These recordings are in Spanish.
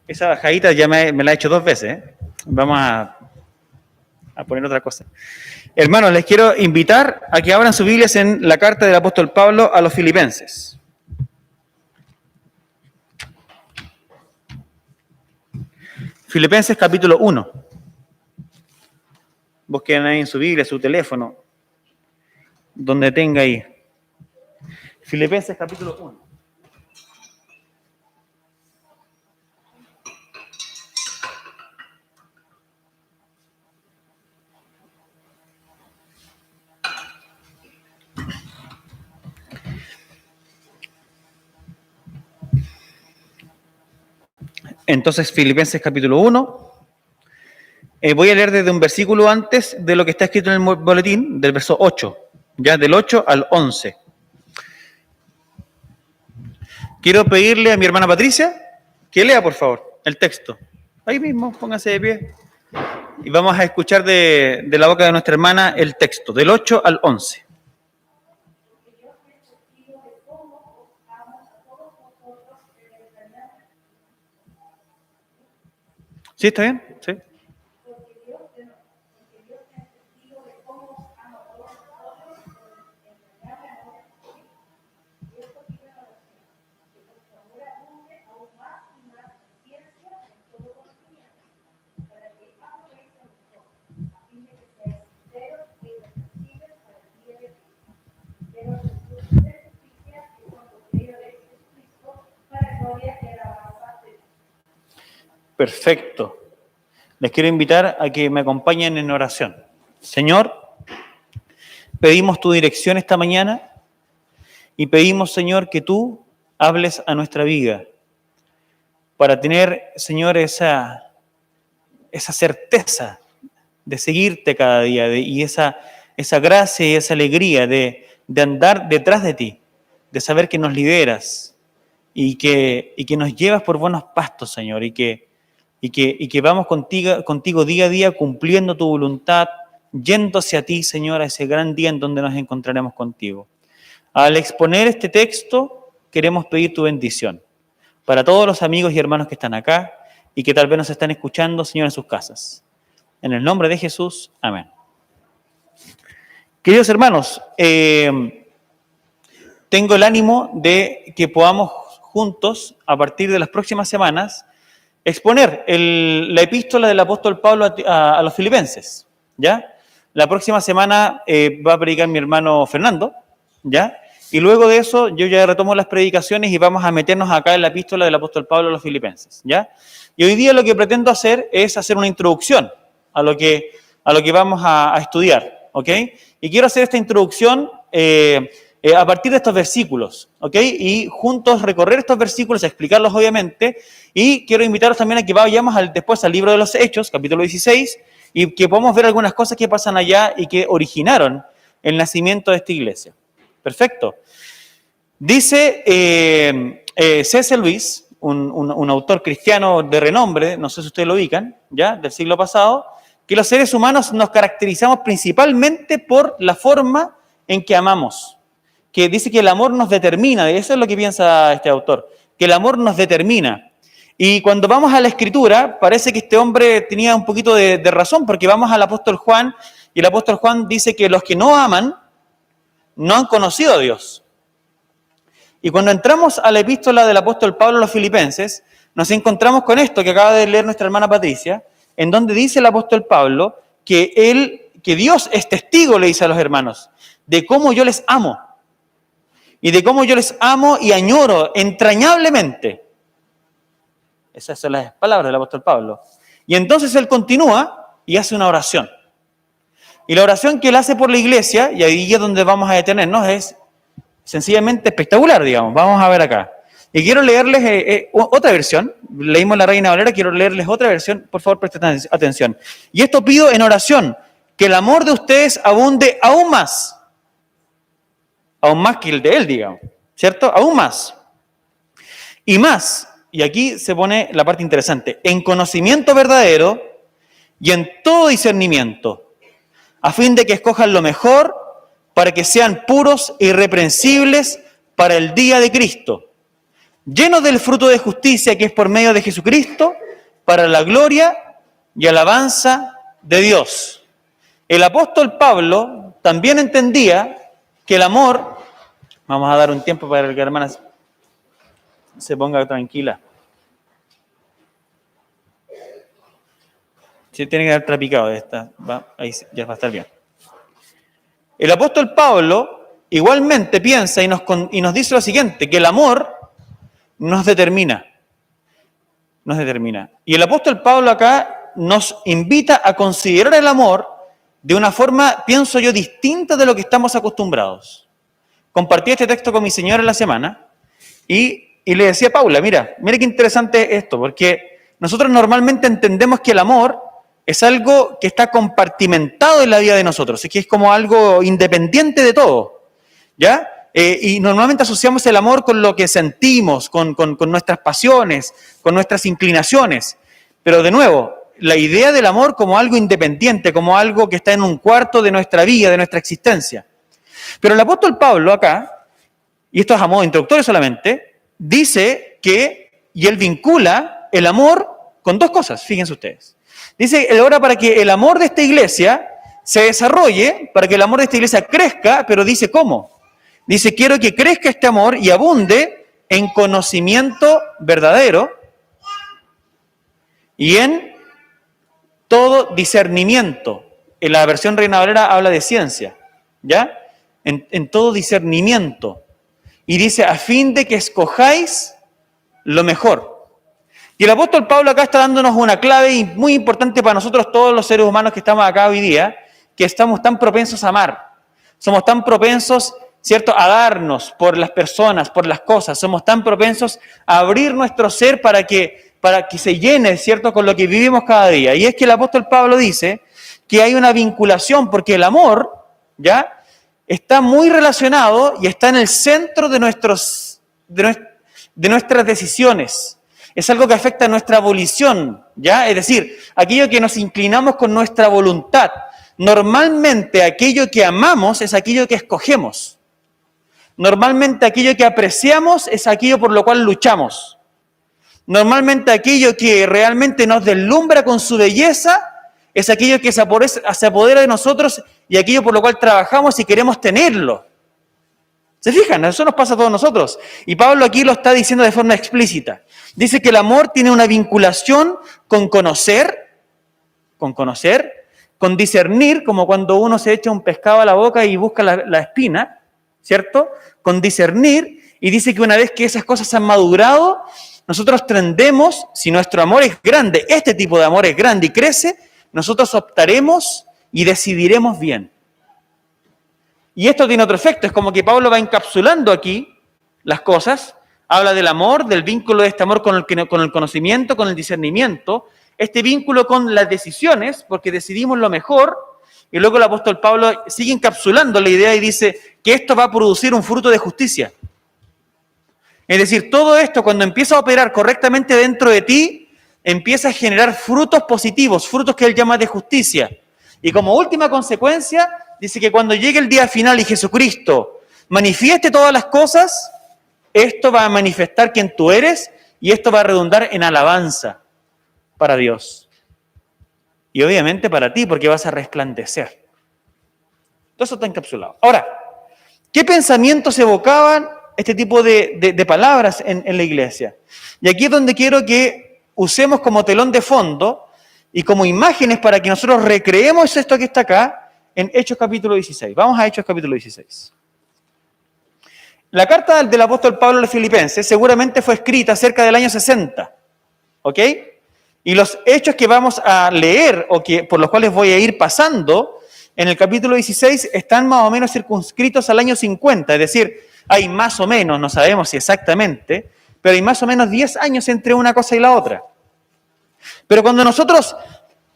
Esa bajadita ya me la he hecho 2 veces. Vamos a poner otra cosa. Hermanos, les quiero invitar a que abran sus Biblias en la carta del apóstol Pablo a los Filipenses. Filipenses capítulo 1. Busquen ahí en su Biblia, su teléfono, donde tenga ahí. Filipenses capítulo 1. Entonces, Filipenses capítulo 1. Voy a leer desde un versículo antes de lo que está escrito en el boletín, del verso 8, ya del 8 al 11. Quiero pedirle a mi hermana Patricia que lea, por favor, el texto. Ahí mismo, póngase de pie. Y vamos a escuchar de la boca de nuestra hermana el texto, del 8 al 11. ¿Sí, está bien? Sí. Perfecto. Les quiero invitar a que me acompañen en oración. Señor, pedimos tu dirección esta mañana y pedimos, Señor, que tú hables a nuestra vida para tener, Señor, esa certeza de seguirte cada día y esa gracia y esa alegría de andar detrás de ti, de saber que nos lideras y que nos llevas por buenos pastos, Señor, y que vamos contigo día a día cumpliendo tu voluntad, yendo hacia ti, Señor, a ese gran día en donde nos encontraremos contigo. Al exponer este texto, queremos pedir tu bendición para todos los amigos y hermanos que están acá y que tal vez nos están escuchando, Señor, en sus casas. En el nombre de Jesús, amén. Queridos hermanos, tengo el ánimo de que podamos juntos, a partir de las próximas semanas, exponer la epístola del apóstol Pablo a los filipenses, ¿ya? La próxima semana va a predicar mi hermano Fernando, ¿ya? Y luego de eso yo ya retomo las predicaciones y vamos a meternos acá en la epístola del apóstol Pablo a los filipenses, ¿ya? Y hoy día lo que pretendo hacer es hacer una introducción a lo que vamos a estudiar, ¿ok? Y quiero hacer esta introducción a partir de estos versículos, ¿ok? Y juntos recorrer estos versículos, explicarlos obviamente, y quiero invitaros también a que vayamos después al libro de los Hechos, capítulo 16, y que podamos ver algunas cosas que pasan allá y que originaron el nacimiento de esta iglesia. Perfecto. Dice C.S. Lewis, un autor cristiano de renombre, no sé si ustedes lo ubican, ¿ya? Del siglo pasado, que los seres humanos nos caracterizamos principalmente por la forma en que amamos. Que dice que el amor nos determina, eso es lo que piensa este autor, que el amor nos determina. Y cuando vamos a la Escritura, parece que este hombre tenía un poquito de razón, porque vamos al apóstol Juan, y el apóstol Juan dice que los que no aman, no han conocido a Dios. Y cuando entramos a la epístola del apóstol Pablo a los filipenses, nos encontramos con esto que acaba de leer nuestra hermana Patricia, en donde dice el apóstol Pablo que Dios es testigo, le dice a los hermanos, de cómo yo les amo. Y de cómo yo les amo y añoro entrañablemente. Esas son las palabras del apóstol Pablo. Y entonces él continúa y hace una oración. Y la oración que él hace por la iglesia, y ahí es donde vamos a detenernos, es sencillamente espectacular, digamos. Vamos a ver acá. Y quiero leerles otra versión. Leímos la Reina Valera, quiero leerles otra versión. Por favor, presten atención. Y esto pido en oración, que el amor de ustedes abunde aún más que el de él, digamos, ¿cierto? Aún más. Y más, y aquí se pone la parte interesante, en conocimiento verdadero y en todo discernimiento, a fin de que escojan lo mejor para que sean puros e irreprensibles para el día de Cristo, llenos del fruto de justicia que es por medio de Jesucristo, para la gloria y alabanza de Dios. El apóstol Pablo también entendía que el amor, vamos a dar un tiempo para que la hermana se ponga tranquila. Sí, tiene que dar trapicado esta, ahí ya va a estar bien. El apóstol Pablo igualmente piensa y nos dice lo siguiente, que el amor nos determina. Nos determina. Y el apóstol Pablo acá nos invita a considerar el amor de una forma, pienso yo, distinta de lo que estamos acostumbrados. Compartí este texto con mi señora en la semana y le decía a Paula, mira qué interesante esto, porque nosotros normalmente entendemos que el amor es algo que está compartimentado en la vida de nosotros, es que es como algo independiente de todo, ¿ya? Y normalmente asociamos el amor con lo que sentimos, con nuestras pasiones, con nuestras inclinaciones. Pero de nuevo, la idea del amor como algo independiente, como algo que está en un cuarto de nuestra vida, de nuestra existencia. Pero el apóstol Pablo acá, y esto es a modo introductorio solamente, dice que, y él vincula el amor con dos cosas, fíjense ustedes. Dice, él ora para que el amor de esta iglesia se desarrolle, para que el amor de esta iglesia crezca, pero dice ¿cómo? Dice, quiero que crezca este amor y abunde en conocimiento verdadero y en todo discernimiento. En la versión Reina Valera habla de ciencia, ¿ya? En todo discernimiento. Y dice, a fin de que escojáis lo mejor. Y el apóstol Pablo acá está dándonos una clave muy importante para nosotros, todos los seres humanos que estamos acá hoy día, que estamos tan propensos a amar. Somos tan propensos, ¿cierto?, a darnos por las personas, por las cosas. Somos tan propensos a abrir nuestro ser para que se llene, ¿cierto?, con lo que vivimos cada día. Y es que el apóstol Pablo dice que hay una vinculación, porque el amor, ¿ya?, está muy relacionado y está en el centro de nuestras decisiones. Es algo que afecta a nuestra volición, ¿ya? Es decir, aquello que nos inclinamos con nuestra voluntad. Normalmente aquello que amamos es aquello que escogemos. Normalmente aquello que apreciamos es aquello por lo cual luchamos. Normalmente aquello que realmente nos deslumbra con su belleza es aquello que se apodera de nosotros y aquello por lo cual trabajamos y queremos tenerlo. ¿Se fijan? Eso nos pasa a todos nosotros. Y Pablo aquí lo está diciendo de forma explícita. Dice que el amor tiene una vinculación con conocer, con discernir, como cuando uno se echa un pescado a la boca y busca la espina, ¿cierto? Con discernir, y dice que una vez que esas cosas han madurado, nosotros tendemos, si nuestro amor es grande, este tipo de amor es grande y crece, nosotros optaremos y decidiremos bien. Y esto tiene otro efecto, es como que Pablo va encapsulando aquí las cosas, habla del amor, del vínculo de este amor con el conocimiento, con el discernimiento, este vínculo con las decisiones, porque decidimos lo mejor, y luego el apóstol Pablo sigue encapsulando la idea y dice que esto va a producir un fruto de justicia. Es decir, todo esto cuando empieza a operar correctamente dentro de ti, empieza a generar frutos positivos, frutos que él llama de justicia. Y como última consecuencia, dice que cuando llegue el día final y Jesucristo manifieste todas las cosas, esto va a manifestar quién tú eres y esto va a redundar en alabanza para Dios. Y obviamente para ti, porque vas a resplandecer. Todo eso está encapsulado. Ahora, ¿qué pensamientos evocaban este tipo de palabras en la iglesia? Y aquí es donde quiero que usemos como telón de fondo y como imágenes para que nosotros recreemos esto que está acá en Hechos capítulo 16. Vamos a Hechos capítulo 16. La carta del apóstol Pablo a los Filipenses seguramente fue escrita cerca del año 60, ¿ok? Y los hechos que vamos a leer o por los cuales voy a ir pasando en el capítulo 16 están más o menos circunscritos al año 50, es decir, hay más o menos, no sabemos si exactamente, pero hay más o menos 10 años entre una cosa y la otra. Pero cuando nosotros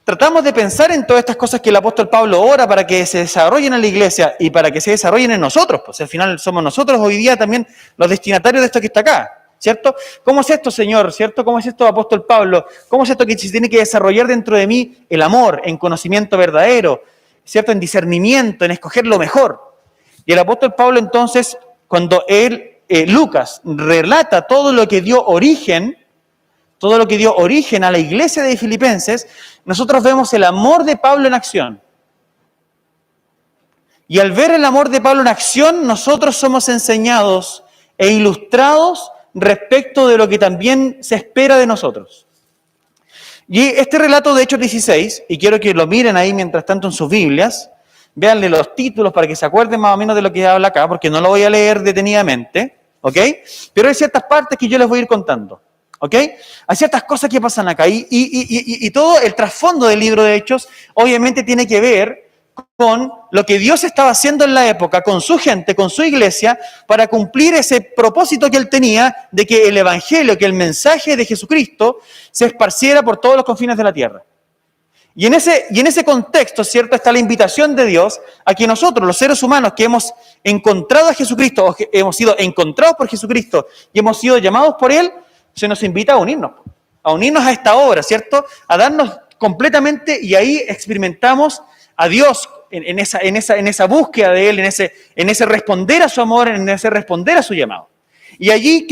tratamos de pensar en todas estas cosas que el apóstol Pablo ora para que se desarrollen en la iglesia y para que se desarrollen en nosotros, pues al final somos nosotros hoy día también los destinatarios de esto que está acá, ¿cierto? ¿Cómo es esto, Señor? ¿Cierto? ¿Cómo es esto, apóstol Pablo? ¿Cómo es esto que se tiene que desarrollar dentro de mí? El amor, en conocimiento verdadero, ¿cierto? En discernimiento, en escoger lo mejor. Y el apóstol Pablo entonces, cuando él Lucas relata todo lo que dio origen a la iglesia de Filipenses, nosotros vemos el amor de Pablo en acción. Y al ver el amor de Pablo en acción, nosotros somos enseñados e ilustrados respecto de lo que también se espera de nosotros. Y este relato de Hechos 16, y quiero que lo miren ahí mientras tanto en sus Biblias, véanle los títulos para que se acuerden más o menos de lo que habla acá, porque no lo voy a leer detenidamente, ¿ok? Pero hay ciertas partes que yo les voy a ir contando, ¿ok? Hay ciertas cosas que pasan acá, y todo el trasfondo del libro de Hechos obviamente tiene que ver con lo que Dios estaba haciendo en la época, con su gente, con su iglesia, para cumplir ese propósito que él tenía de que el evangelio, que el mensaje de Jesucristo se esparciera por todos los confines de la tierra. Y en ese contexto, ¿cierto?, está la invitación de Dios a que nosotros, los seres humanos que hemos encontrado a Jesucristo, o que hemos sido encontrados por Jesucristo y hemos sido llamados por Él, se nos invita a unirnos a esta obra, ¿cierto?, a darnos completamente, y ahí experimentamos a Dios en esa búsqueda de Él, en ese responder a su amor, en ese responder a su llamado. Y allí,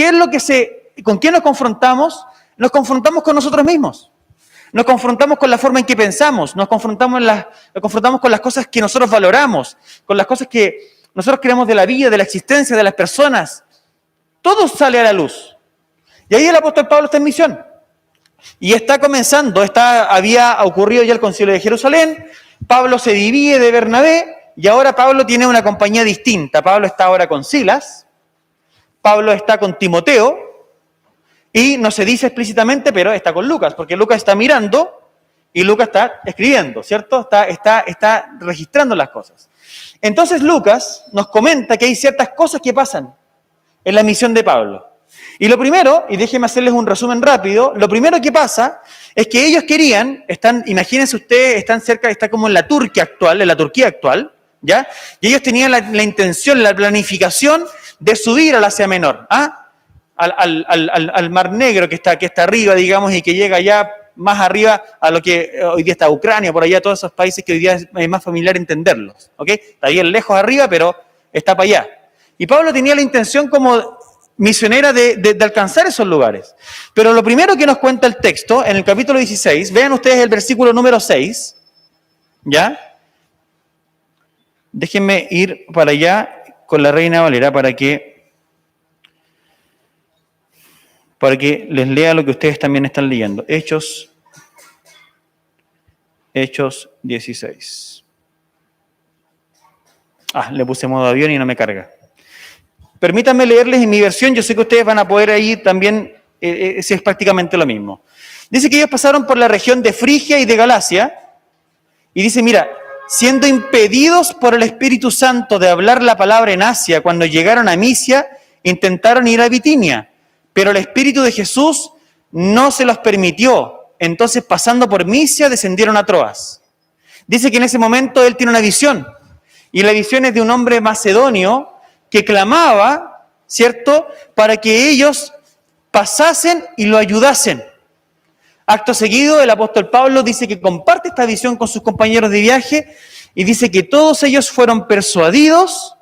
¿con qué nos confrontamos? Nos confrontamos con nosotros mismos. Nos confrontamos con la forma en que pensamos, nos confrontamos con las cosas que nosotros valoramos, con las cosas que nosotros creemos de la vida, de la existencia, de las personas. Todo sale a la luz. Y ahí el apóstol Pablo está en misión. Y está comenzando, había ocurrido ya el concilio de Jerusalén, Pablo se divide de Bernabé, y ahora Pablo tiene una compañía distinta. Pablo está ahora con Silas, Pablo está con Timoteo, y no se dice explícitamente, pero está con Lucas, porque Lucas está mirando y Lucas está escribiendo, ¿cierto? Está registrando las cosas. Entonces Lucas nos comenta que hay ciertas cosas que pasan en la misión de Pablo. Y lo primero, y déjenme hacerles un resumen rápido, lo primero que pasa es que ellos querían, imagínense ustedes, está como en la Turquía actual, ¿ya? Y ellos tenían la intención, la planificación de subir al Asia Menor, al Mar Negro que está arriba, digamos, y que llega ya más arriba a lo que hoy día está Ucrania, por allá, todos esos países que hoy día es más familiar entenderlos, ¿ok? Está bien lejos arriba, pero está para allá. Y Pablo tenía la intención como misionera de alcanzar esos lugares. Pero lo primero que nos cuenta el texto, en el capítulo 16, vean ustedes el versículo número 6, ¿ya? Déjenme ir para allá con la Reina Valera para que les lea lo que ustedes también están leyendo. Hechos 16. Le puse modo avión y no me carga. Permítanme leerles en mi versión, yo sé que ustedes van a poder ahí también, es prácticamente lo mismo. Dice que ellos pasaron por la región de Frigia y de Galacia, y dice, mira, siendo impedidos por el Espíritu Santo de hablar la palabra en Asia, cuando llegaron a Misia, intentaron ir a Bitinia, pero el Espíritu de Jesús no se los permitió. Entonces, pasando por Misia, descendieron a Troas. Dice que en ese momento él tiene una visión, y la visión es de un hombre macedonio que clamaba, ¿cierto?, para que ellos pasasen y lo ayudasen. Acto seguido, el apóstol Pablo dice que comparte esta visión con sus compañeros de viaje y dice que todos ellos fueron persuadidos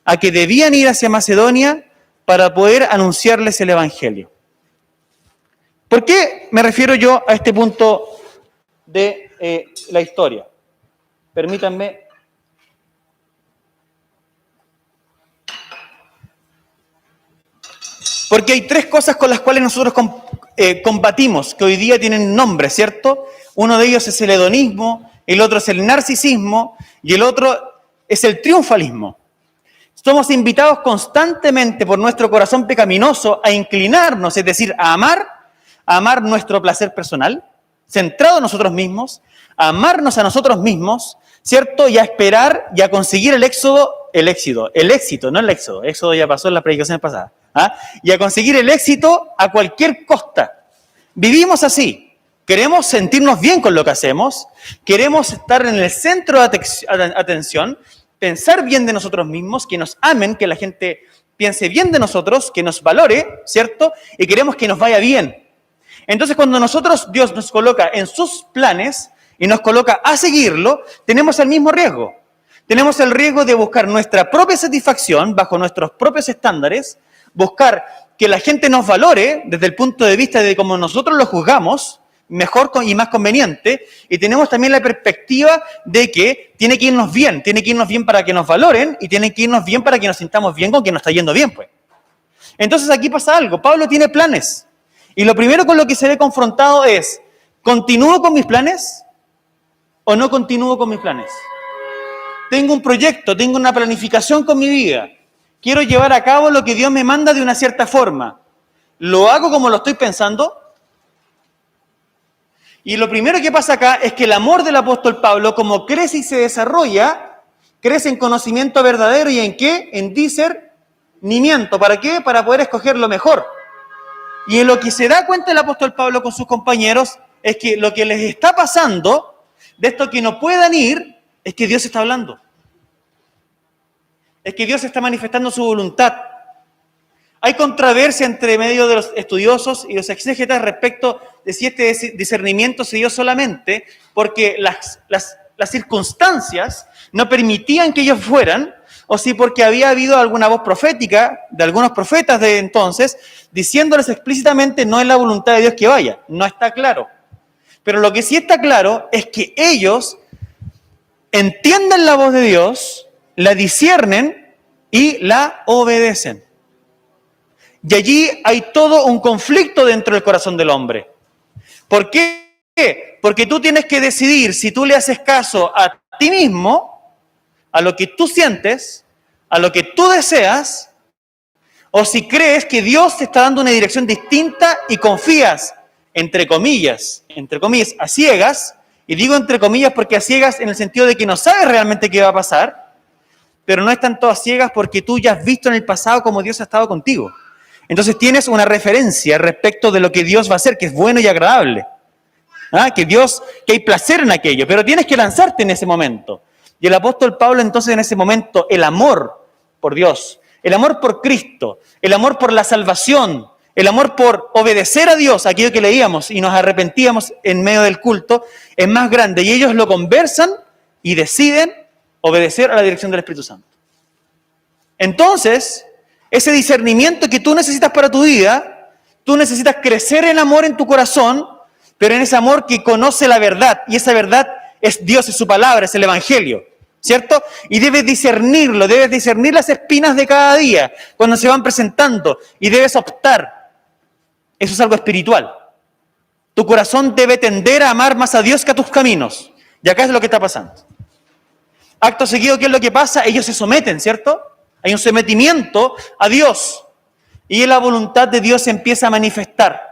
a que debían ir hacia Macedonia para poder anunciarles el evangelio. ¿Por qué me refiero yo a este punto de la historia? Permítanme. Porque hay tres cosas con las cuales nosotros combatimos, que hoy día tienen nombre, ¿cierto? Uno de ellos es el hedonismo, el otro es el narcisismo y el otro es el triunfalismo. Somos invitados constantemente por nuestro corazón pecaminoso a inclinarnos, es decir, a amar nuestro placer personal, centrado en nosotros mismos, a amarnos a nosotros mismos, ¿cierto? Y a esperar y a conseguir el éxito, no el éxodo. Éxodo ya pasó en las predicaciones pasadas. Y a conseguir el éxito a cualquier costa. Vivimos así. Queremos sentirnos bien con lo que hacemos, queremos estar en el centro de atención, pensar bien de nosotros mismos, que nos amen, que la gente piense bien de nosotros, que nos valore, ¿cierto? Y queremos que nos vaya bien. Entonces, cuando Dios nos coloca en sus planes y nos coloca a seguirlo, tenemos el mismo riesgo. Tenemos el riesgo de buscar nuestra propia satisfacción bajo nuestros propios estándares, buscar que la gente nos valore desde el punto de vista de cómo nosotros lo juzgamos, mejor y más conveniente, y tenemos también la perspectiva de que tiene que irnos bien para que nos valoren, y tiene que irnos bien para que nos sintamos bien con que nos está yendo bien, pues. Entonces aquí pasa algo, Pablo tiene planes, y lo primero con lo que se ve confrontado es, ¿continúo con mis planes o no continúo con mis planes? Tengo un proyecto, tengo una planificación con mi vida, quiero llevar a cabo lo que Dios me manda de una cierta forma, ¿lo hago como lo estoy pensando? Y lo primero que pasa acá es que el amor del apóstol Pablo, como crece y se desarrolla, crece en conocimiento verdadero y ¿en qué? En discernimiento. ¿Para qué? Para poder escoger lo mejor. Y en lo que se da cuenta el apóstol Pablo con sus compañeros es que lo que les está pasando, de esto que no puedan ir, es que Dios está hablando. Es que Dios está manifestando su voluntad. Hay controversia entre medio de los estudiosos y los exégetas respecto de si este discernimiento se dio solamente porque las circunstancias no permitían que ellos fueran, o si porque había habido alguna voz profética de algunos profetas de entonces, diciéndoles explícitamente no es la voluntad de Dios que vaya. No está claro. Pero lo que sí está claro es que ellos entienden la voz de Dios, la disciernen y la obedecen. Y allí hay todo un conflicto dentro del corazón del hombre. ¿Por qué? Porque tú tienes que decidir si tú le haces caso a ti mismo, a lo que tú sientes, a lo que tú deseas, o si crees que Dios te está dando una dirección distinta y confías, entre comillas, a ciegas, y digo entre comillas porque a ciegas en el sentido de que no sabes realmente qué va a pasar, pero no es tanto a ciegas porque tú ya has visto en el pasado cómo Dios ha estado contigo. Entonces tienes una referencia respecto de lo que Dios va a hacer, que es bueno y agradable. Que hay placer en aquello, pero tienes que lanzarte en ese momento. Y el apóstol Pablo entonces en ese momento, el amor por Dios, el amor por Cristo, el amor por la salvación, el amor por obedecer a Dios, aquello que leíamos y nos arrepentíamos en medio del culto, es más grande. Y ellos lo conversan y deciden obedecer a la dirección del Espíritu Santo. Entonces, ese discernimiento que tú necesitas para tu vida, tú necesitas crecer en amor en tu corazón, pero en ese amor que conoce la verdad, y esa verdad es Dios, es su palabra, es el Evangelio, ¿cierto? Y debes discernirlo, debes discernir las espinas de cada día, cuando se van presentando, y debes optar. Eso es algo espiritual. Tu corazón debe tender a amar más a Dios que a tus caminos, y acá es lo que está pasando. Acto seguido, ¿qué es lo que pasa? Ellos se someten, ¿cierto? Hay un sometimiento a Dios y la voluntad de Dios se empieza a manifestar.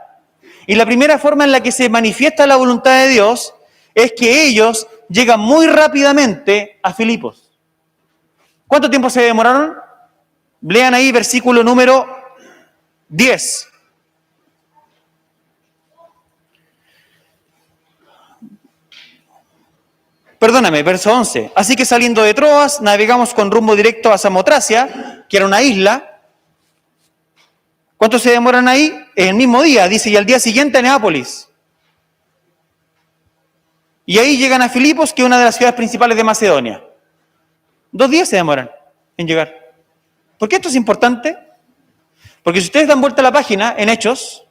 Y la primera forma en la que se manifiesta la voluntad de Dios es que ellos llegan muy rápidamente a Filipos. ¿Cuánto tiempo se demoraron? Lean ahí versículo número 10. Perdóname, verso 11. Así que saliendo de Troas, navegamos con rumbo directo a Samotracia, que era una isla. ¿Cuánto se demoran ahí? En el mismo día, dice, y al día siguiente a Neápolis. Y ahí llegan a Filipos, que es una de las ciudades principales de Macedonia. 2 días se demoran en llegar. ¿Por qué esto es importante? Porque si ustedes dan vuelta a la página en Hechos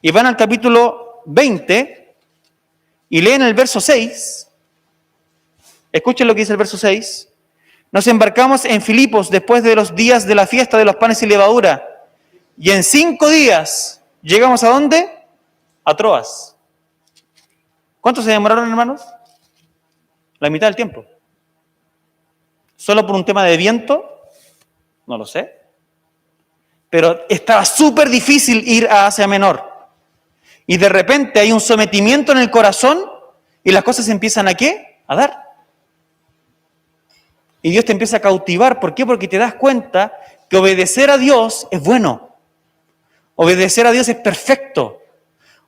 y van al capítulo 20 y leen el verso 6, escuchen lo que dice el verso 6. Nos embarcamos en Filipos después de los días de la fiesta de los panes y levadura. Y en 5 días llegamos ¿a dónde? A Troas. ¿Cuánto se demoraron, hermanos? La mitad del tiempo. ¿Solo por un tema de viento? No lo sé. Pero estaba súper difícil ir a Asia Menor. Y de repente hay un sometimiento en el corazón y las cosas empiezan ¿a qué? A dar. Y Dios te empieza a cautivar. ¿Por qué? Porque te das cuenta que obedecer a Dios es bueno. Obedecer a Dios es perfecto.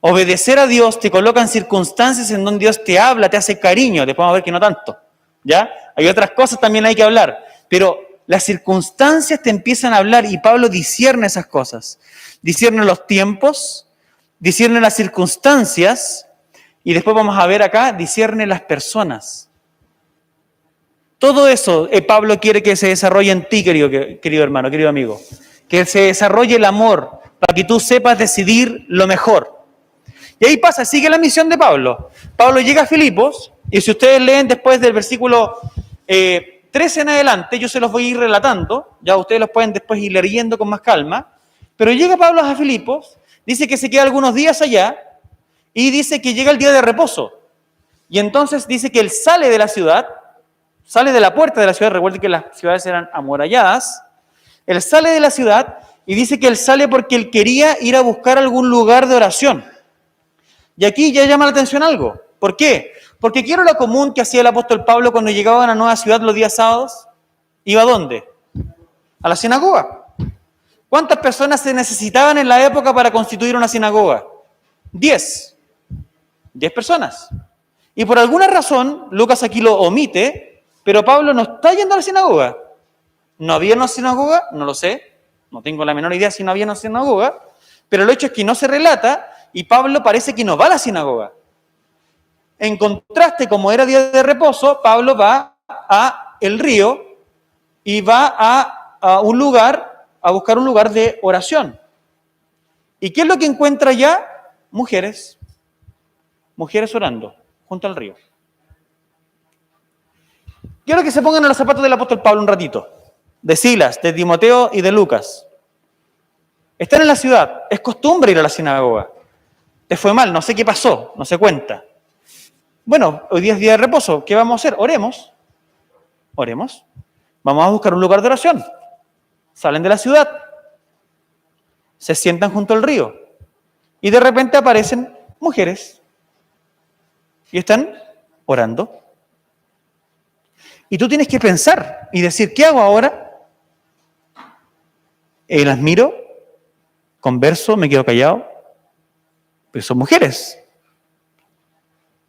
Obedecer a Dios te coloca en circunstancias en donde Dios te habla, te hace cariño. Después vamos a ver que no tanto. ¿Ya? Hay otras cosas también hay que hablar. Pero las circunstancias te empiezan a hablar y Pablo discierne esas cosas. Discierne los tiempos, discierne las circunstancias y después vamos a ver acá, discierne las personas. Todo eso Pablo quiere que se desarrolle en ti, querido hermano, querido amigo. que se desarrolle el amor, para que tú sepas decidir lo mejor. Y ahí pasa, sigue la misión de Pablo. Pablo llega a Filipos, y si ustedes leen después del versículo 13 en adelante, yo se los voy a ir relatando, ya ustedes los pueden después ir leyendo con más calma, pero llega Pablo a Filipos, dice que se queda algunos días allá, y dice que llega el día de reposo. Y entonces dice que él sale de la ciudad, sale de la puerta de la ciudad, recuerden que las ciudades eran amuralladas, él sale de la ciudad y dice que él sale porque él quería ir a buscar algún lugar de oración. Y aquí ya llama la atención algo. ¿Por qué? Porque ¿qué era lo común que hacía el apóstol Pablo cuando llegaba a una nueva ciudad los días sábados? ¿Iba a dónde? A la sinagoga. ¿Cuántas personas se necesitaban en la época para constituir una sinagoga? 10 personas. Y por alguna razón, Lucas aquí lo omite, pero Pablo no está yendo a la sinagoga. ¿No había una sinagoga? No lo sé. No tengo la menor idea si no había una sinagoga. Pero el hecho es que no se relata y Pablo parece que no va a la sinagoga. En contraste, como era día de reposo, Pablo va a el río y va a un lugar, a buscar un lugar de oración. ¿Y qué es lo que encuentra allá? Mujeres orando junto al río. Quiero que se pongan en los zapatos del apóstol Pablo un ratito, de Silas, de Timoteo y de Lucas. Están en la ciudad, es costumbre ir a la sinagoga. Te fue mal, no sé qué pasó, no se cuenta. Bueno, hoy día es día de reposo, ¿qué vamos a hacer? Oremos. Vamos a buscar un lugar de oración. Salen de la ciudad, se sientan junto al río y de repente aparecen mujeres y están orando. Y tú tienes que pensar y decir, ¿qué hago ahora? Las miro, converso, me quedo callado, pero son mujeres.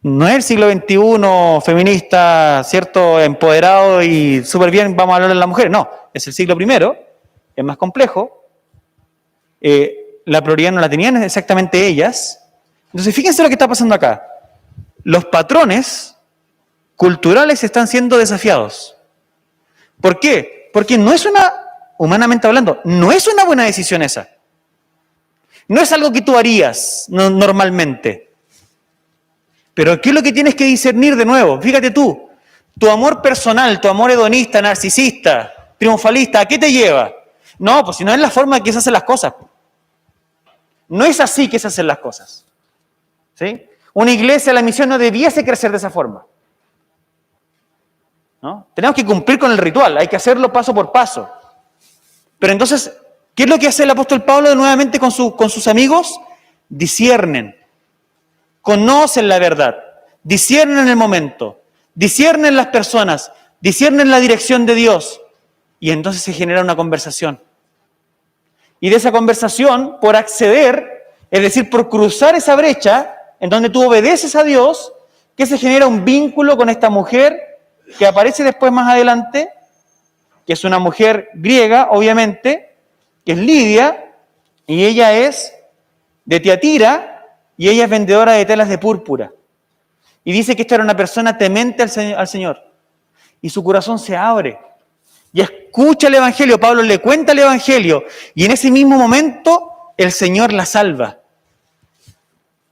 No es el siglo XXI feminista, ¿cierto?, empoderado y súper bien, vamos a hablar de las mujeres. No, es el siglo I, es más complejo. La prioridad no la tenían exactamente ellas. Entonces, fíjense lo que está pasando acá. Los patrones culturales están siendo desafiados. ¿Por qué? Porque no es humanamente hablando, no es una buena decisión esa. No es algo que tú harías normalmente. Pero ¿qué es lo que tienes que discernir de nuevo? Fíjate tú, tu amor personal, tu amor hedonista, narcisista, triunfalista, ¿a qué te lleva? No, pues si no es la forma en que se hacen las cosas. No es así que se hacen las cosas. ¿Sí? Una iglesia, la misión no debiese crecer de esa forma. ¿No? Tenemos que cumplir con el ritual, hay que hacerlo paso por paso. Pero entonces, ¿qué es lo que hace el apóstol Pablo nuevamente con sus amigos? Disciernen, conocen la verdad, disciernen el momento, disciernen las personas, disciernen la dirección de Dios. Y entonces se genera una conversación. Y de esa conversación, por acceder, es decir, por cruzar esa brecha en donde tú obedeces a Dios, que se genera un vínculo con esta mujer que aparece después más adelante, que es una mujer griega, obviamente, que es Lidia, y ella es de Tiatira, y ella es vendedora de telas de púrpura. Y dice que esta era una persona temente al Señor. Y su corazón se abre. Y escucha el Evangelio, Pablo le cuenta el Evangelio, y en ese mismo momento el Señor la salva.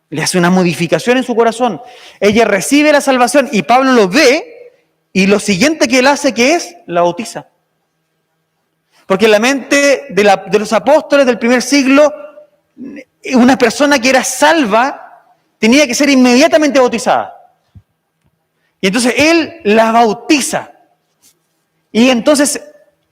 Le hace una modificación en su corazón. Ella recibe la salvación, y Pablo lo ve, y lo siguiente que él hace, ¿qué es? La bautiza. Porque en la mente de los apóstoles del primer siglo, una persona que era salva tenía que ser inmediatamente bautizada. Y entonces él la bautiza. Y entonces,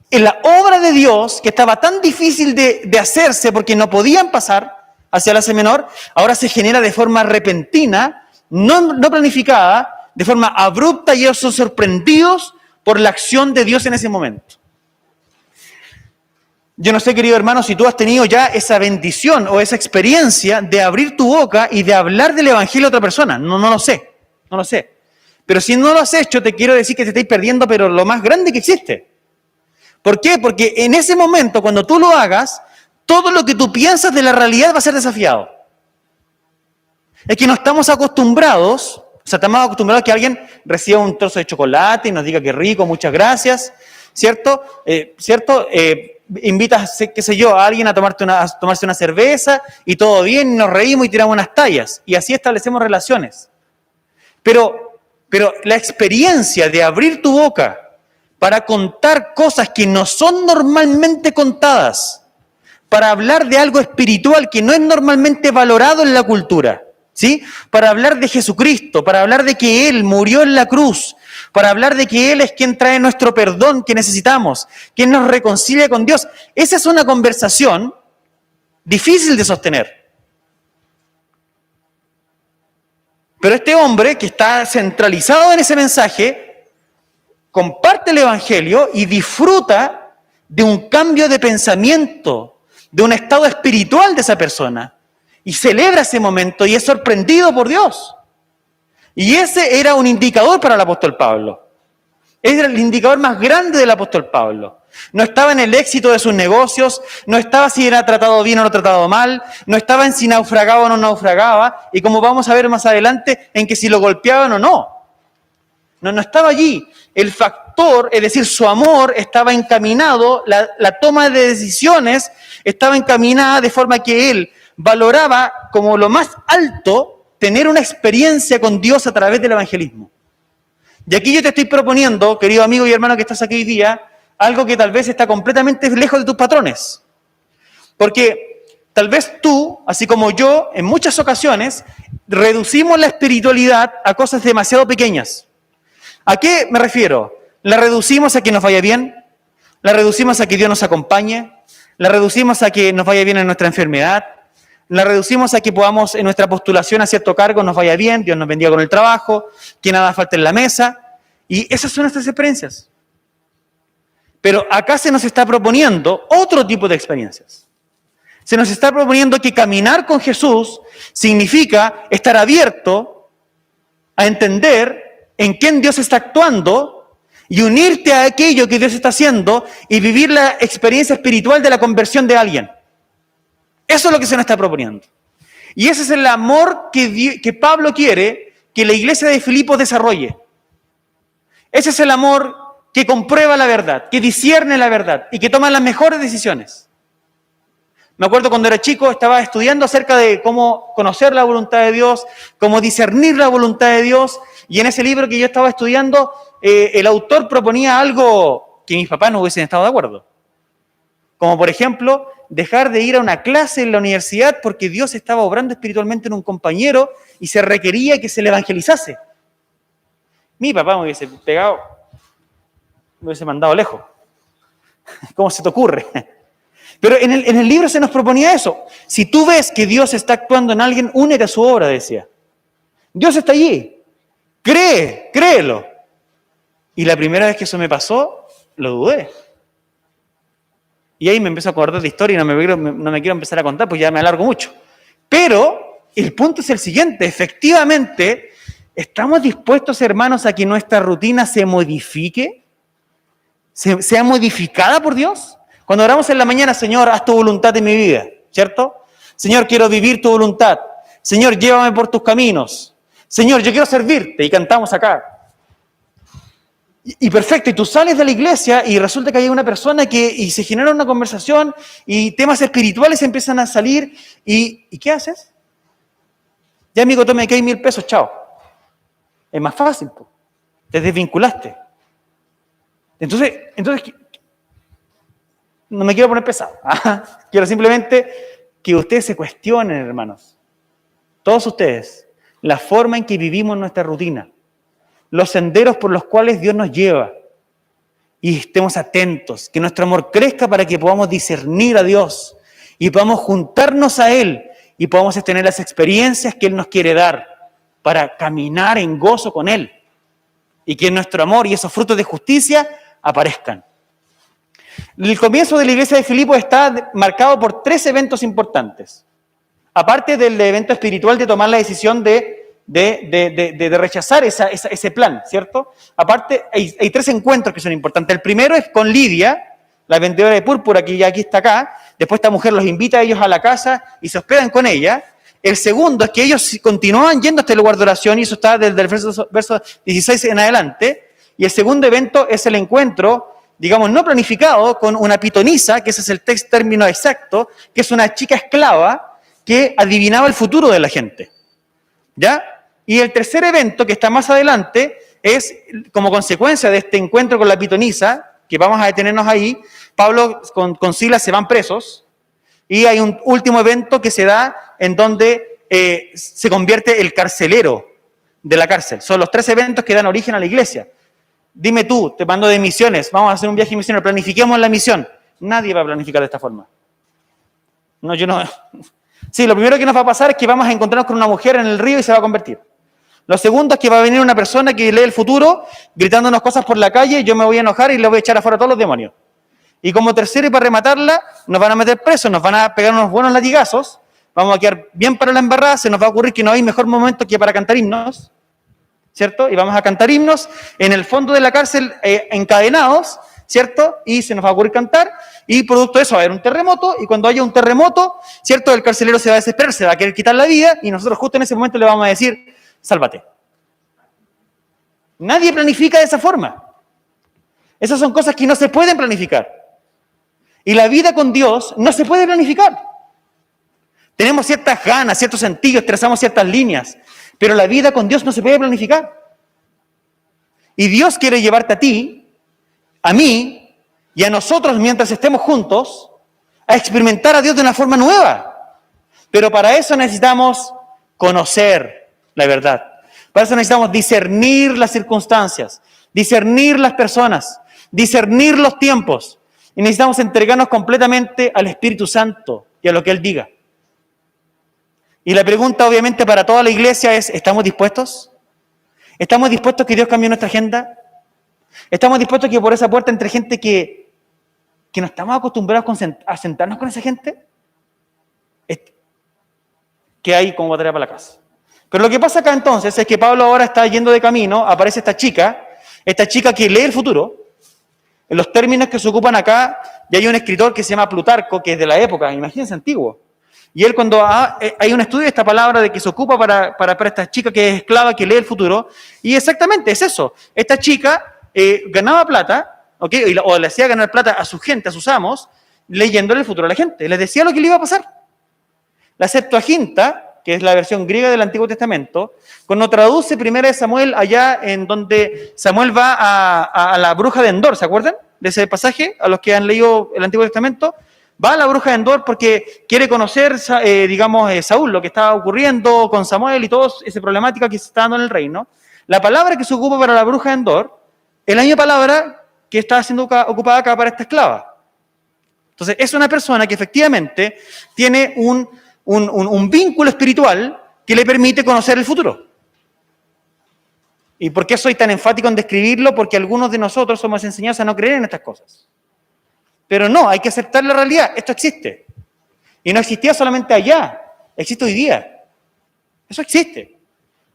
en la obra de Dios, que estaba tan difícil de hacerse porque no podían pasar hacia la Asia Menor, ahora se genera de forma repentina, no planificada, de forma abrupta, y ellos son sorprendidos por la acción de Dios en ese momento. Yo no sé, querido hermano, si tú has tenido ya esa bendición o esa experiencia de abrir tu boca y de hablar del Evangelio a otra persona. No lo sé. Pero si no lo has hecho, te quiero decir que te estáis perdiendo, pero lo más grande que existe. ¿Por qué? Porque en ese momento, cuando tú lo hagas, todo lo que tú piensas de la realidad va a ser desafiado. Es que no estamos acostumbrados, estamos acostumbrados a que alguien reciba un trozo de chocolate y nos diga que rico, muchas gracias. ¿cierto? Invitas, qué sé yo, a alguien a tomarse una cerveza y todo bien, y nos reímos y tiramos unas tallas. Y así establecemos relaciones. Pero la experiencia de abrir tu boca para contar cosas que no son normalmente contadas, para hablar de algo espiritual que no es normalmente valorado en la cultura, ¿sí? Para hablar de Jesucristo, para hablar de que Él murió en la cruz, para hablar de que Él es quien trae nuestro perdón que necesitamos, quien nos reconcilia con Dios. Esa es una conversación difícil de sostener. Pero este hombre que está centralizado en ese mensaje, comparte el Evangelio y disfruta de un cambio de pensamiento, de un estado espiritual de esa persona. Y celebra ese momento y es sorprendido por Dios. Y ese era un indicador para el apóstol Pablo. Era el indicador más grande del apóstol Pablo. No estaba en el éxito de sus negocios, no estaba si era tratado bien o no tratado mal, no estaba en si naufragaba o no naufragaba, y como vamos a ver más adelante, en que si lo golpeaban o no. No estaba allí. El factor, es decir, su amor estaba encaminado, la toma de decisiones estaba encaminada de forma que él valoraba como lo más alto tener una experiencia con Dios a través del evangelismo. Y aquí yo te estoy proponiendo, querido amigo y hermano que estás aquí hoy día, algo que tal vez está completamente lejos de tus patrones. Porque tal vez tú, así como yo, en muchas ocasiones, reducimos la espiritualidad a cosas demasiado pequeñas. ¿A qué me refiero? La reducimos a que nos vaya bien, la reducimos a que Dios nos acompañe, la reducimos a que nos vaya bien en nuestra enfermedad, la reducimos a que podamos en nuestra postulación a cierto cargo nos vaya bien, Dios nos bendiga con el trabajo, que nada falte en la mesa, y esas son nuestras experiencias. Pero acá se nos está proponiendo otro tipo de experiencias. Se nos está proponiendo que caminar con Jesús significa estar abierto a entender en quién Dios está actuando y unirte a aquello que Dios está haciendo y vivir la experiencia espiritual de la conversión de alguien. Eso es lo que se nos está proponiendo. Y ese es el amor que Pablo quiere que la iglesia de Filipos desarrolle. Ese es el amor que comprueba la verdad, que discierne la verdad y que toma las mejores decisiones. Me acuerdo cuando era chico, estaba estudiando acerca de cómo conocer la voluntad de Dios, cómo discernir la voluntad de Dios, y en ese libro que yo estaba estudiando, el autor proponía algo que mis papás no hubiesen estado de acuerdo. Como por ejemplo, dejar de ir a una clase en la universidad porque Dios estaba obrando espiritualmente en un compañero y se requería que se le evangelizase. Mi papá me hubiese pegado, me hubiese mandado lejos. ¿Cómo se te ocurre? Pero en el libro se nos proponía eso. Si tú ves que Dios está actuando en alguien, únete a su obra, decía. Dios está allí. Créelo. Y la primera vez que eso me pasó, lo dudé. Y ahí me empezó a acordar de historia y no me quiero empezar a contar, pues ya me alargo mucho. Pero el punto es el siguiente. Efectivamente, ¿estamos dispuestos, hermanos, a que nuestra rutina se modifique? ¿Sea modificada por Dios? Cuando oramos en la mañana, Señor, haz tu voluntad en mi vida, ¿cierto? Señor, quiero vivir tu voluntad. Señor, llévame por tus caminos. Señor, yo quiero servirte. Y cantamos acá. Y perfecto, y tú sales de la iglesia y resulta que hay una persona y se genera una conversación y temas espirituales empiezan a salir. ¿Y qué haces? Ya, amigo, tome aquí 1,000 pesos, chao. Es más fácil, po. Te desvinculaste. Entonces, no me quiero poner pesado. Quiero simplemente que ustedes se cuestionen, hermanos. Todos ustedes, la forma en que vivimos nuestra rutina, los senderos por los cuales Dios nos lleva, y estemos atentos, que nuestro amor crezca para que podamos discernir a Dios y podamos juntarnos a Él y podamos tener las experiencias que Él nos quiere dar para caminar en gozo con Él y que nuestro amor y esos frutos de justicia aparezcan. El comienzo de la iglesia de Filipos está marcado por 3 eventos importantes. Aparte del evento espiritual de tomar la decisión de rechazar ese plan, ¿cierto? Aparte, hay 3 encuentros que son importantes. El primero es con Lidia, la vendedora de púrpura, que ya aquí está acá. Después esta mujer los invita a ellos a la casa y se hospedan con ella. El segundo es que ellos continúan yendo a este lugar de oración, y eso está desde el verso 16 en adelante. Y el segundo evento es el encuentro digamos, no planificado, con una pitonisa, que ese es el término exacto, que es una chica esclava que adivinaba el futuro de la gente. ¿Ya? Y el tercer evento, que está más adelante, es como consecuencia de este encuentro con la pitonisa, que vamos a detenernos ahí. Pablo con Silas se van presos, y hay un último evento que se da en donde se convierte el carcelero de la cárcel. Son los 3 eventos que dan origen a la iglesia. Dime tú, te mando de misiones, vamos a hacer un viaje misionero, planifiquemos la misión. Nadie va a planificar de esta forma. No, yo no. Sí, lo primero que nos va a pasar es que vamos a encontrarnos con una mujer en el río y se va a convertir. Lo segundo es que va a venir una persona que lee el futuro, gritándonos cosas por la calle, yo me voy a enojar y le voy a echar afuera a todos los demonios. Y como tercero, y para rematarla, nos van a meter presos, nos van a pegar unos buenos latigazos, vamos a quedar bien para la embarrada, se nos va a ocurrir que no hay mejor momento que para cantar himnos, ¿cierto? Y vamos a cantar himnos en el fondo de la cárcel, encadenados, ¿cierto? Y se nos va a ocurrir cantar, y producto de eso va a haber un terremoto, y cuando haya un terremoto, ¿cierto? El carcelero se va a desesperar, se va a querer quitar la vida, y nosotros justo en ese momento le vamos a decir, sálvate. Nadie planifica de esa forma. Esas son cosas que no se pueden planificar. Y la vida con Dios no se puede planificar. Tenemos ciertas ganas, ciertos sentidos, trazamos ciertas líneas, pero la vida con Dios no se puede planificar. Y Dios quiere llevarte a ti, a mí y a nosotros mientras estemos juntos a experimentar a Dios de una forma nueva. Pero para eso necesitamos conocer la verdad. Para eso necesitamos discernir las circunstancias, discernir las personas, discernir los tiempos. Y necesitamos entregarnos completamente al Espíritu Santo y a lo que Él diga. Y la pregunta, obviamente, para toda la iglesia es, ¿estamos dispuestos? ¿Estamos dispuestos a que Dios cambie nuestra agenda? ¿Estamos dispuestos a que por esa puerta entre gente que no estamos acostumbrados a sentarnos con esa gente? Que hay como batería para la casa. Pero lo que pasa acá entonces es que Pablo ahora está yendo de camino, aparece esta chica que lee el futuro, en los términos que se ocupan acá, y hay un escritor que se llama Plutarco, que es de la época, imagínense, antiguo. Y él cuando hay un estudio de esta palabra de que se ocupa para esta chica que es esclava, que lee el futuro, y exactamente es eso. Esta chica ganaba plata, ¿okay? O le hacía ganar plata a su gente, a sus amos, leyéndole el futuro a la gente. Les decía lo que le iba a pasar. La Septuaginta, que es la versión griega del Antiguo Testamento, cuando traduce Primera de Samuel allá en donde Samuel va a la bruja de Endor, ¿se acuerdan de ese pasaje? A los que han leído el Antiguo Testamento, va a la bruja de Endor porque quiere conocer, Saúl, lo que estaba ocurriendo con Samuel y toda esa problemática que se está dando en el reino. La palabra que se ocupa para la bruja de Endor es la misma palabra que está siendo ocupada acá para esta esclava. Entonces, es una persona que efectivamente tiene un vínculo espiritual que le permite conocer el futuro. ¿Y por qué soy tan enfático en describirlo? Porque algunos de nosotros somos enseñados a no creer en estas cosas. Pero no, hay que aceptar la realidad. Esto existe. Y no existía solamente allá, existe hoy día. Eso existe.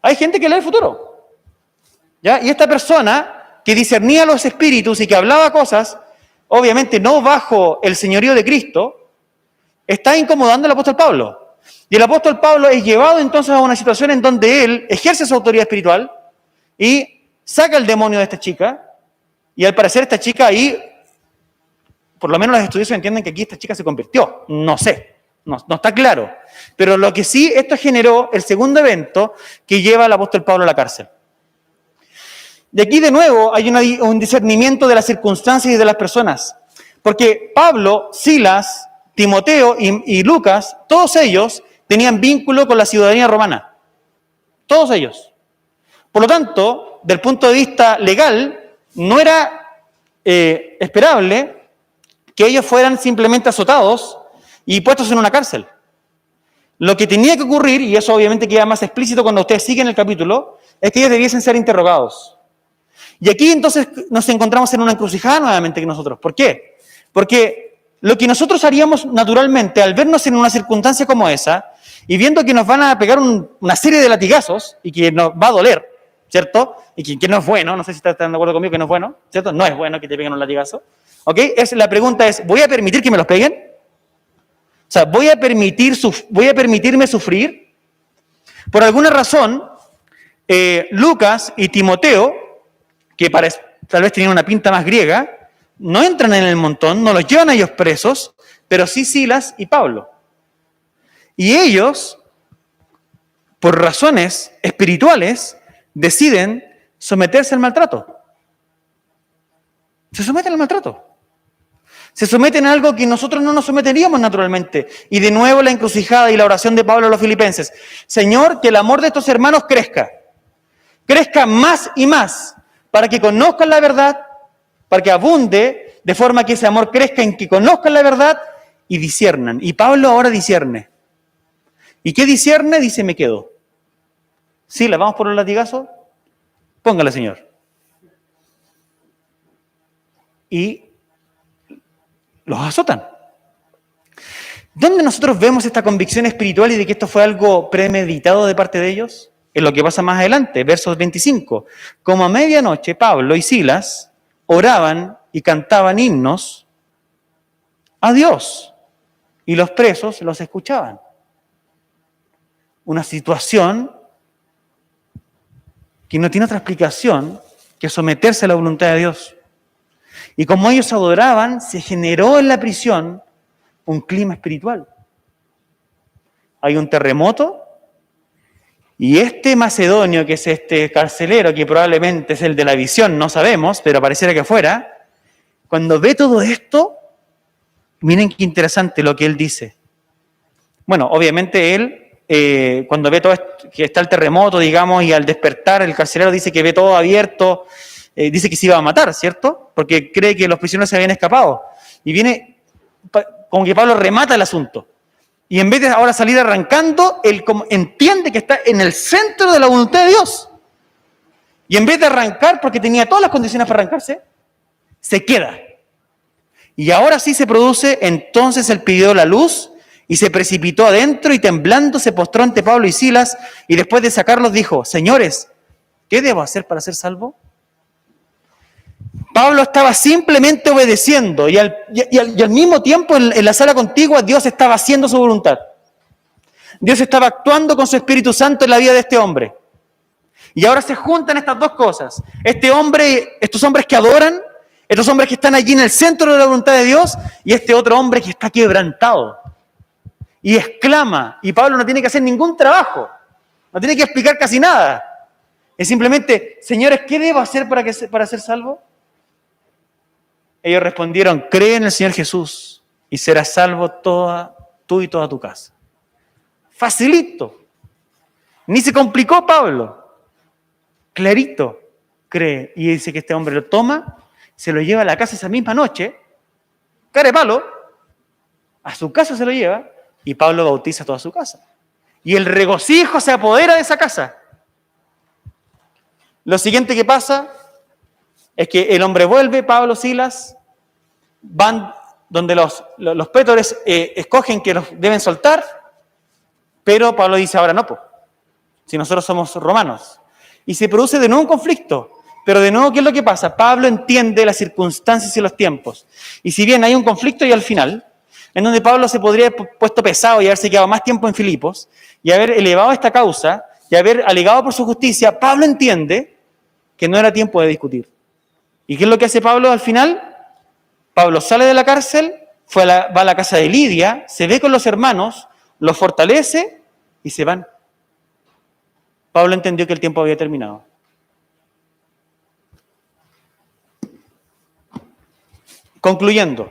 Hay gente que lee el futuro. ¿Ya? Y esta persona que discernía los espíritus y que hablaba cosas, obviamente no bajo el señorío de Cristo, está incomodando al apóstol Pablo. Y el apóstol Pablo es llevado entonces a una situación en donde él ejerce su autoridad espiritual y saca el demonio de esta chica, y al parecer esta chica ahí, por lo menos los estudiosos entienden que aquí esta chica se convirtió, no sé, no está claro, pero lo que sí, esto generó el segundo evento que lleva al apóstol Pablo a la cárcel. Y aquí de nuevo hay un discernimiento de las circunstancias y de las personas, porque Pablo, Silas, Timoteo y Lucas, todos ellos tenían vínculo con la ciudadanía romana. Todos ellos. Por lo tanto, del punto de vista legal, no era esperable que ellos fueran simplemente azotados y puestos en una cárcel. Lo que tenía que ocurrir, y eso obviamente queda más explícito cuando ustedes siguen el capítulo, es que ellos debiesen ser interrogados. Y aquí entonces nos encontramos en una encrucijada nuevamente que nosotros. ¿Por qué? Porque lo que nosotros haríamos naturalmente al vernos en una circunstancia como esa y viendo que nos van a pegar una serie de latigazos y que nos va a doler, ¿cierto? Y que no es bueno, no sé si están de acuerdo conmigo que no es bueno, ¿cierto? No es bueno que te peguen un latigazo, ¿ok? La pregunta es, ¿voy a permitir que me los peguen? O sea, ¿voy a permitirme sufrir? Por alguna razón, Lucas y Timoteo, que tal vez tenían una pinta más griega, no entran en el montón, no los llevan a ellos presos, pero sí Silas y Pablo. Y ellos, por razones espirituales, deciden someterse al maltrato. Se someten al maltrato. Se someten a algo que nosotros no nos someteríamos naturalmente. Y de nuevo la encrucijada y la oración de Pablo a los filipenses. Señor, que el amor de estos hermanos crezca. Crezca más y más, para que conozcan la verdad, para que abunde, de forma que ese amor crezca en que conozcan la verdad y disciernan. Y Pablo ahora discierne. ¿Y qué discierne? Dice, me quedo. Sí, la vamos por un latigazo. Póngale, Señor. Y los azotan. ¿Dónde nosotros vemos esta convicción espiritual y de que esto fue algo premeditado de parte de ellos? En lo que pasa más adelante, versos 25. Como a medianoche, Pablo y Silas oraban y cantaban himnos a Dios, y los presos los escuchaban. Una situación que no tiene otra explicación que someterse a la voluntad de Dios. Y como ellos adoraban, se generó en la prisión un clima espiritual. Hay un terremoto y este macedonio, que es este carcelero, que probablemente es el de la visión, no sabemos, pero pareciera que fuera, cuando ve todo esto, miren qué interesante lo que él dice. Bueno, obviamente él, cuando ve todo esto, que está el terremoto, digamos, y al despertar el carcelero dice que ve todo abierto, dice que se iba a matar, ¿cierto? Porque cree que los prisioneros se habían escapado. Y viene, como que Pablo remata el asunto. Y en vez de ahora salir arrancando, él entiende que está en el centro de la voluntad de Dios. Y en vez de arrancar, porque tenía todas las condiciones para arrancarse, se queda. Y ahora sí se produce, entonces él pidió la luz y se precipitó adentro y temblando se postró ante Pablo y Silas y después de sacarlos dijo, señores, ¿qué debo hacer para ser salvo? Pablo estaba simplemente obedeciendo y al mismo tiempo en la sala contigua Dios estaba haciendo su voluntad. Dios estaba actuando con su Espíritu Santo en la vida de este hombre. Y ahora se juntan estas dos cosas. Estos hombres que adoran, estos hombres que están allí en el centro de la voluntad de Dios y este otro hombre que está quebrantado. Y exclama, y Pablo no tiene que hacer ningún trabajo, no tiene que explicar casi nada. Es simplemente, señores, ¿qué debo hacer para ser salvo? Ellos respondieron, cree en el Señor Jesús y serás salvo tú y toda tu casa. Facilito. Ni se complicó Pablo. Clarito, cree. Y dice que este hombre lo toma, se lo lleva a la casa esa misma noche, cara de palo, a su casa se lo lleva, y Pablo bautiza a toda su casa. Y el regocijo se apodera de esa casa. Lo siguiente que pasa es que el hombre vuelve, Pablo, Silas, van donde los prétores escogen que los deben soltar, pero Pablo dice, ahora no, si nosotros somos romanos. Y se produce de nuevo un conflicto, pero de nuevo, ¿qué es lo que pasa? Pablo entiende las circunstancias y los tiempos. Y si bien hay un conflicto y al final, en donde Pablo se podría haber puesto pesado y haberse quedado más tiempo en Filipos, y haber elevado esta causa, y haber alegado por su justicia, Pablo entiende que no era tiempo de discutir. ¿Y qué es lo que hace Pablo al final? Pablo sale de la cárcel, va a la casa de Lidia, se ve con los hermanos, los fortalece y se van. Pablo entendió que el tiempo había terminado. Concluyendo,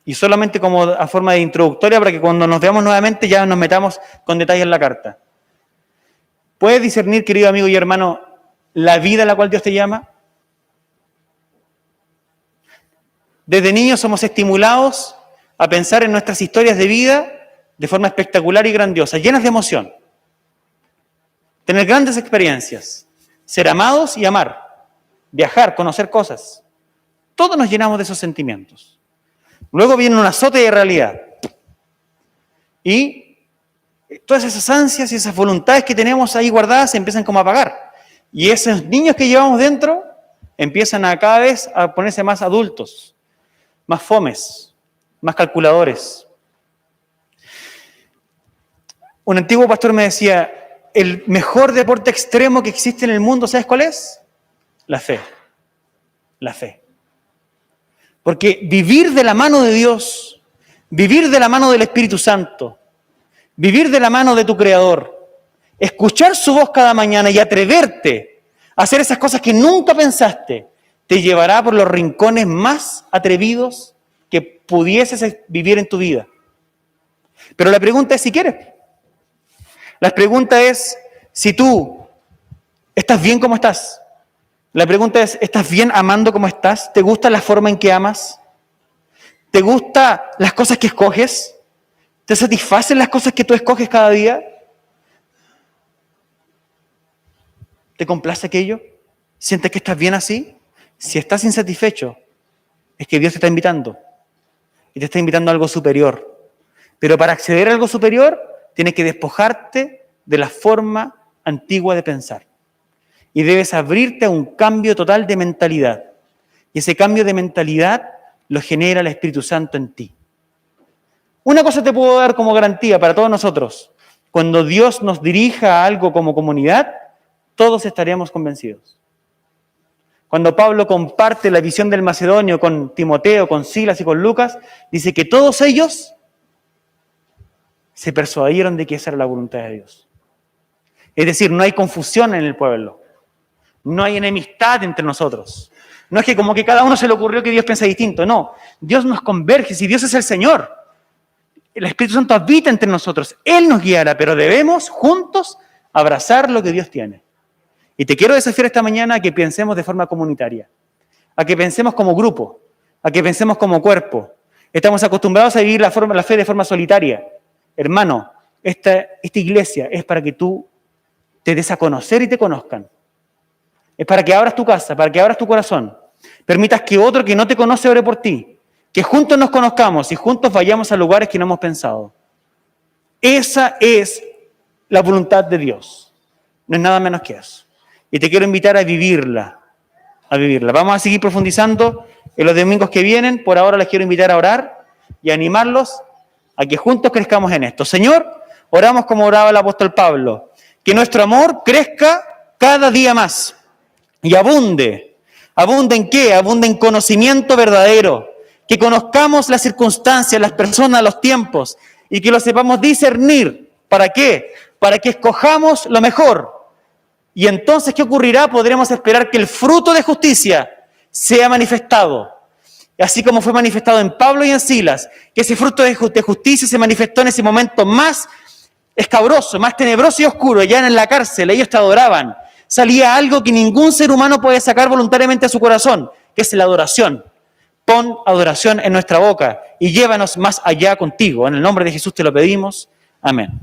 y solamente como a forma de introductoria para que cuando nos veamos nuevamente ya nos metamos con detalle en la carta. ¿Puedes discernir, querido amigo y hermano, la vida a la cual Dios te llama? Desde niños somos estimulados a pensar en nuestras historias de vida de forma espectacular y grandiosa, llenas de emoción. Tener grandes experiencias, ser amados y amar, viajar, conocer cosas. Todos nos llenamos de esos sentimientos. Luego viene un azote de realidad. Y todas esas ansias y esas voluntades que tenemos ahí guardadas se empiezan como a apagar. Y esos niños que llevamos dentro empiezan a cada vez a ponerse más adultos, más fomes, más calculadores. Un antiguo pastor me decía, el mejor deporte extremo que existe en el mundo, ¿sabes cuál es? La fe. La fe. Porque vivir de la mano de Dios, vivir de la mano del Espíritu Santo, vivir de la mano de tu Creador, escuchar su voz cada mañana y atreverte a hacer esas cosas que nunca pensaste, te llevará por los rincones más atrevidos que pudieses vivir en tu vida. Pero la pregunta es si quieres. La pregunta es si tú estás bien como estás. La pregunta es, ¿estás bien amando como estás? ¿Te gusta la forma en que amas? ¿Te gustan las cosas que escoges? ¿Te satisfacen las cosas que tú escoges cada día? ¿Te complace aquello? ¿Sientes que estás bien así? Si estás insatisfecho, es que Dios te está invitando. Y te está invitando a algo superior. Pero para acceder a algo superior, tienes que despojarte de la forma antigua de pensar. Y debes abrirte a un cambio total de mentalidad. Y ese cambio de mentalidad lo genera el Espíritu Santo en ti. Una cosa te puedo dar como garantía para todos nosotros. Cuando Dios nos dirija a algo como comunidad, todos estaremos convencidos. Cuando Pablo comparte la visión del Macedonio con Timoteo, con Silas y con Lucas, dice que todos ellos se persuadieron de que esa era la voluntad de Dios. Es decir, no hay confusión en el pueblo. No hay enemistad entre nosotros. No es que como que cada uno se le ocurrió que Dios piensa distinto. No, Dios nos converge. Si Dios es el Señor, el Espíritu Santo habita entre nosotros. Él nos guiará, pero debemos juntos abrazar lo que Dios tiene. Y te quiero desafiar esta mañana a que pensemos de forma comunitaria, a que pensemos como grupo, a que pensemos como cuerpo. Estamos acostumbrados a vivir la fe de forma solitaria. Hermano, esta iglesia es para que tú te des a conocer y te conozcan. Es para que abras tu casa, para que abras tu corazón. Permitas que otro que no te conoce ore por ti. Que juntos nos conozcamos y juntos vayamos a lugares que no hemos pensado. Esa es la voluntad de Dios. No es nada menos que eso. Y te quiero invitar a vivirla. Vamos a seguir profundizando en los domingos que vienen. Por ahora les quiero invitar a orar y a animarlos a que juntos crezcamos en esto. Señor, oramos como oraba el apóstol Pablo. Que nuestro amor crezca cada día más. Y abunde. ¿Abunde en qué? Abunde en conocimiento verdadero. Que conozcamos las circunstancias, las personas, los tiempos. Y que lo sepamos discernir. ¿Para qué? Para que escojamos lo mejor. Y entonces, ¿qué ocurrirá? Podremos esperar que el fruto de justicia sea manifestado. Así como fue manifestado en Pablo y en Silas. Que ese fruto de justicia se manifestó en ese momento más escabroso, más tenebroso y oscuro. Ya en la cárcel, ellos te adoraban. Salía algo que ningún ser humano puede sacar voluntariamente a su corazón, que es la adoración. Pon adoración en nuestra boca y llévanos más allá contigo. En el nombre de Jesús te lo pedimos. Amén.